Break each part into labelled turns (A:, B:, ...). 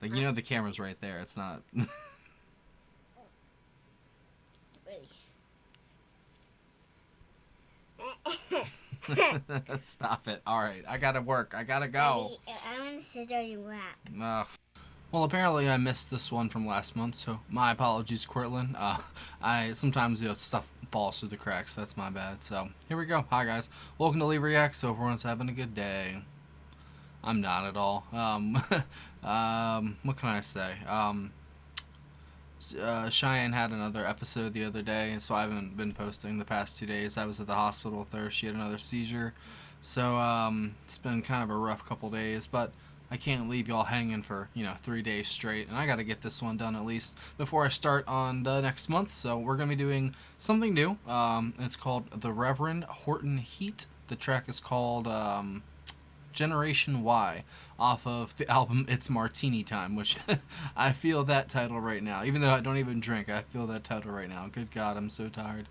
A: Like, you know the camera's right there. It's not... Stop it. Alright, I gotta work. I gotta go.
B: Daddy, I want to sit on your lap.
A: Well, apparently I missed this one from last month, so my apologies, Cortland. I sometimes, stuff falls through the cracks. That's my bad. So, here we go. Hi, guys. Welcome to Leave Reacts. So, everyone's having a good day. I'm not at all. What can I say? Cheyenne had another episode the other day, so I haven't been posting the past 2 days. I was at the hospital with her. She had another seizure. So, it's been kind of a rough couple days, but I can't leave y'all hanging for, 3 days straight, and I gotta get this one done at least before I start on the next month. So we're gonna be doing something new. It's called the Reverend Horton Heat. The track is called Generation Y, off of the album It's Martini Time, which I feel that title right now. Even though I don't even drink, I feel that title right now. Good God, I'm so tired.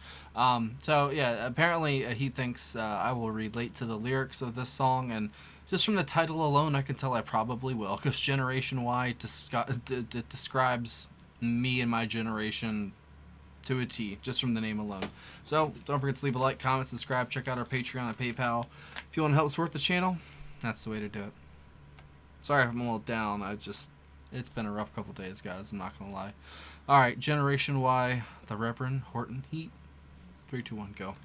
A: So yeah, apparently he thinks I will relate to the lyrics of this song, and just from the title alone, I can tell I probably will, because Generation Y describes me and my generation to a T, just from the name alone. So, don't forget to leave a like, comment, subscribe, check out our Patreon and PayPal. If you want to help support the channel, that's the way to do it. Sorry if I'm a little down, it's been a rough couple days, guys, I'm not going to lie. Alright, Generation Y, the Reverend Horton Heat. 3, 2, 1, go.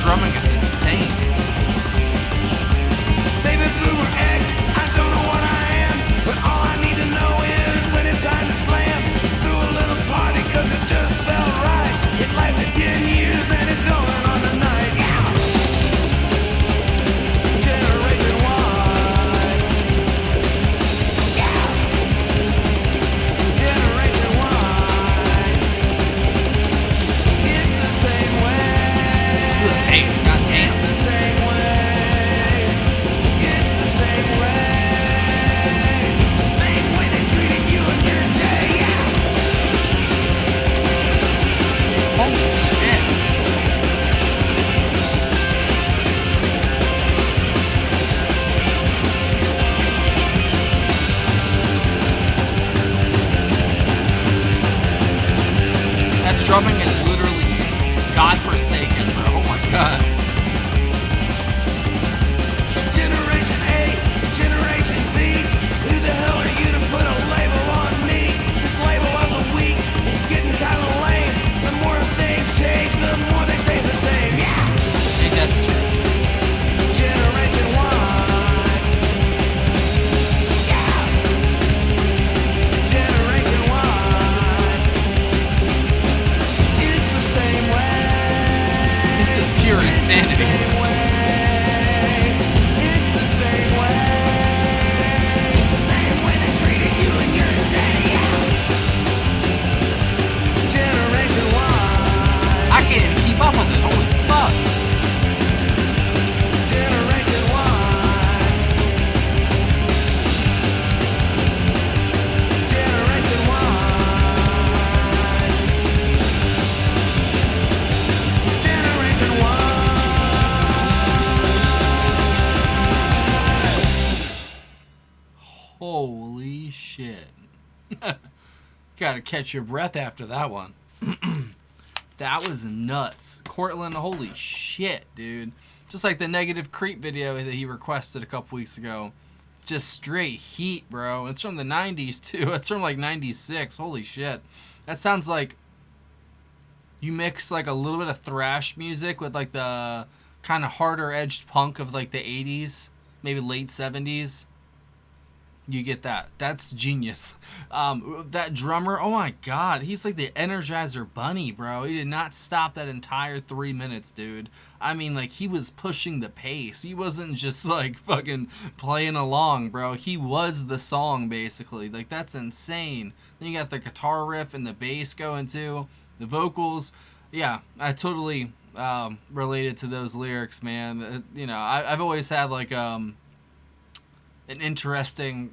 A: Drumming is insane.
C: Baby boomer X, I don't know what I am, but all I need to know is when it's time to slam. Threw a little party cause it just felt right. It lasted 10 years and it's going on tonight. Yeah. Generation Y. Yeah. Generation Y. It's the same way.
A: Hey, goddamn.
C: It's the same way. It's the same way. The same way they treated you in your day. Yeah.
A: Holy shit. That drumming is literally godforsaken, bro. Oh my god.
C: Generation A, Generation Z. Who the hell are you to put a label on me? This label of the week is getting kinda lame. The more things change, the more they stay the same. Yeah.
A: Ain't that the truth?
C: Generation Y. Yeah. Generation Y. It's the same way.
A: This is pure insanity.
C: Same way. It's the same way. The same way they treated you in your day. Yeah. Generation Y.
A: I can't even keep up with it. Holy fuck.
C: Generation Y. Generation Y. Generation Y.
A: Holy shit. Gotta catch your breath after that one. That was nuts. Cortland, holy shit, dude. Just like the Negative Creep video that he requested a couple weeks ago. Just straight heat, bro. It's from the 90s, too. It's from like 96. Holy shit. That sounds like you mix like a little bit of thrash music with like the kind of harder edged punk of like the 80s, maybe late 70s. You get that. That's genius. That drummer, oh my god, he's like the Energizer Bunny, bro. He did not stop that entire 3 minutes, dude. I mean, like, he was pushing the pace. He wasn't just, like, fucking playing along, bro. He was the song, basically. Like, that's insane. Then you got the guitar riff and the bass going, too. The vocals. Yeah, I totally related to those lyrics, man. You know, I've always had, like, an interesting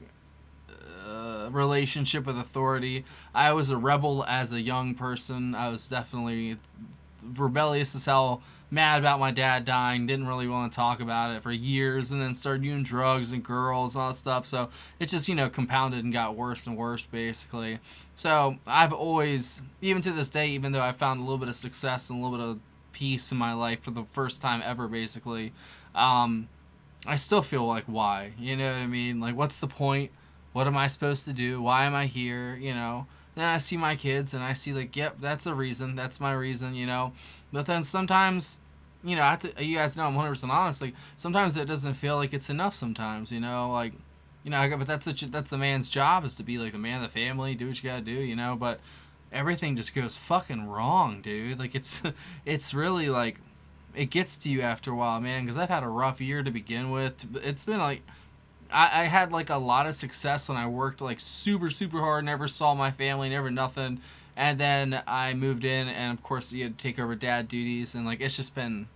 A: relationship with authority. I was a rebel as a young person. I was definitely rebellious as hell, mad about my dad dying, didn't really want to talk about it for years, and then started doing drugs and girls and all that stuff. So it just, you know, compounded and got worse and worse, basically. So I've always, even to this day, even though I found a little bit of success and a little bit of peace in my life for the first time ever, basically, I still feel like, why? You know what I mean? Like, what's the point? What am I supposed to do? Why am I here? You know? Then I see my kids and I see, like, yep, that's a reason. That's my reason, you know? But then sometimes, you know, you guys know I'm 100% honest. Like, sometimes it doesn't feel like it's enough sometimes, you know? Like, you know, but that's the man's job, is to be, like, the man of the family, do what you gotta do, you know? But everything just goes fucking wrong, dude. Like, it's really, like, it gets to you after a while, man, because I've had a rough year to begin with. It's been, like, I had, like, a lot of success when I worked, like, super, super hard, never saw my family, never nothing. And then I moved in, and, of course, you had to take over dad duties, and, like, it's just been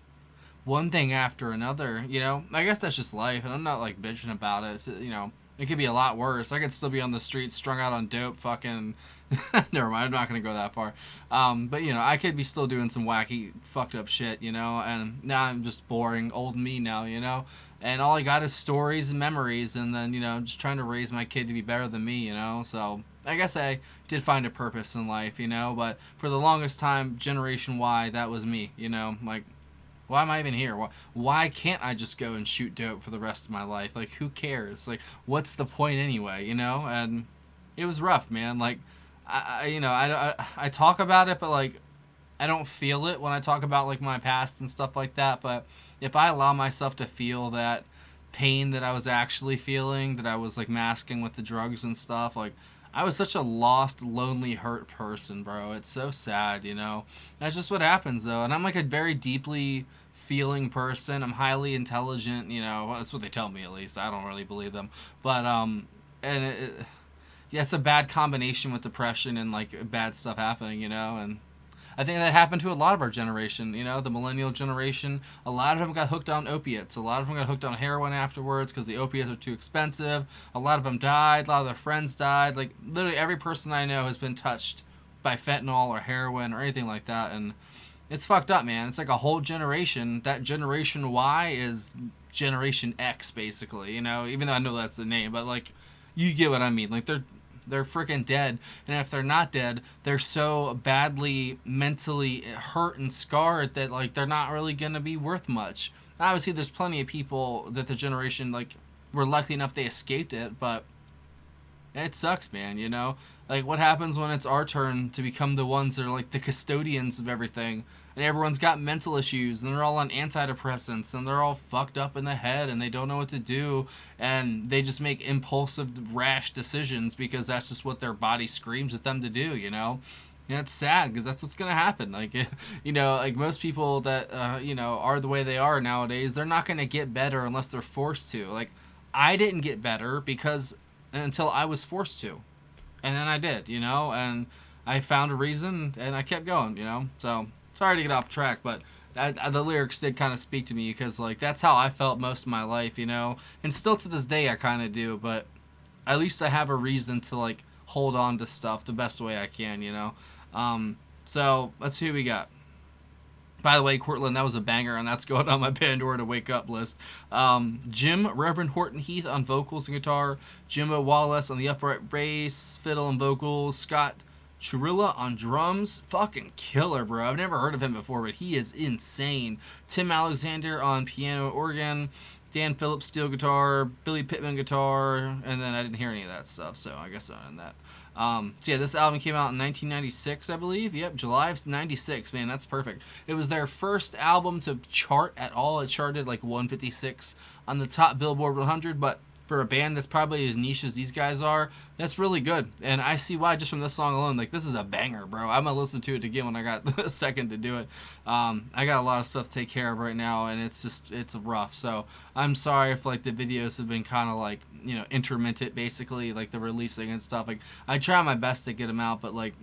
A: one thing after another, you know? I guess that's just life, and I'm not, like, bitching about it. You know, it could be a lot worse. I could still be on the streets, strung out on dope, fucking... Never mind, I'm not going to go that far. But, you know, I could be still doing some wacky, fucked up shit, you know? And now I'm just boring, old me now, you know? And all I got is stories and memories, and then, you know, just trying to raise my kid to be better than me, you know? So I guess I did find a purpose in life, you know? But for the longest time, Generation Y, that was me, you know? Like, why am I even here? Why can't I just go and shoot dope for the rest of my life? Like, who cares? Like, what's the point anyway, you know? And it was rough, man. Like, I talk about it, but, like, I don't feel it when I talk about, like, my past and stuff like that. But if I allow myself to feel that pain that I was actually feeling, that I was, like, masking with the drugs and stuff, like, I was such a lost, lonely, hurt person, bro. It's so sad, you know? That's just what happens, though. And I'm, like, a very deeply feeling person. I'm highly intelligent, you know? Well, that's what they tell me, at least. I don't really believe them. But, yeah, it's a bad combination with depression and, like, bad stuff happening, you know? And I think that happened to a lot of our generation, you know, the millennial generation. A lot of them got hooked on opiates. A lot of them got hooked on heroin afterwards because the opiates are too expensive. A lot of them died. A lot of their friends died. Like, literally every person I know has been touched by fentanyl or heroin or anything like that. And it's fucked up, man. It's like a whole generation. That Generation Y is Generation X, basically, you know, even though I know that's the name. But, like, you get what I mean. Like, they're freaking dead, and if they're not dead, they're so badly mentally hurt and scarred that, like, they're not really gonna be worth much. Obviously, there's plenty of people that the generation, like, were lucky enough they escaped it, but it sucks, man, you know? Like, what happens when it's our turn to become the ones that are, like, the custodians of everything, and everyone's got mental issues, and they're all on antidepressants, and they're all fucked up in the head, and they don't know what to do, and they just make impulsive, rash decisions because that's just what their body screams at them to do, you know? And it's sad because that's what's gonna happen. Like, you know, like, most people that, you know, are the way they are nowadays, they're not gonna get better unless they're forced to. Like, I didn't get better until I was forced to. And then I did, you know, and I found a reason, and I kept going, you know? So, sorry to get off track, but the lyrics did kind of speak to me because, like, that's how I felt most of my life, you know? And still to this day I kind of do, but at least I have a reason to, like, hold on to stuff the best way I can, you know? So, let's see who we got. By the way, Cortland, that was a banger, and that's going on my Pandora to Wake Up list. Jim, Reverend Horton Heath on vocals and guitar. Jimbo Wallace on the upright bass, fiddle and vocals. Scott Churilla on drums. Fucking killer, bro. I've never heard of him before, but he is insane. Tim Alexander on piano and organ. Dan Phillips steel guitar. Billy Pittman guitar. And then I didn't hear any of that stuff, so I guess I'm in that. So yeah, this album came out in 1996, I believe. Yep, July of 96, man, that's perfect. It was their first album to chart at all. It charted like 156 on the top Billboard 100, but for a band that's probably as niche as these guys are, that's really good. And I see why just from this song alone. Like, this is a banger, bro. I'm gonna listen to it again when I got a second to do it. I got a lot of stuff to take care of right now, and it's rough. So I'm sorry if like the videos have been kind of like, you know, intermittent, basically, like the releasing and stuff. Like, I try my best to get them out, but like,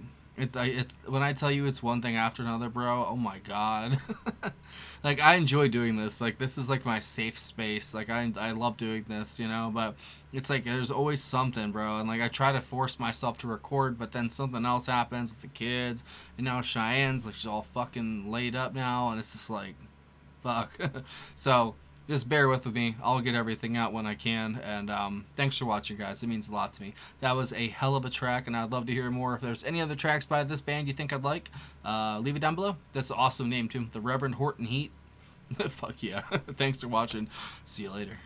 A: it's when I tell you it's one thing after another, bro. Oh my god. Like, I enjoy doing this. Like, this is like my safe space. Like, I love doing this, you know. But it's like there's always something, bro. And like, I try to force myself to record, but then something else happens with the kids. And now Cheyenne's like, she's all fucking laid up now, and it's just like, fuck. So just bear with me. I'll get everything out when I can. And thanks for watching, guys. It means a lot to me. That was a hell of a track, and I'd love to hear more. If there's any other tracks by this band you think I'd like, leave it down below. That's an awesome name, too. The Reverend Horton Heat. Fuck yeah. Thanks for watching. See you later.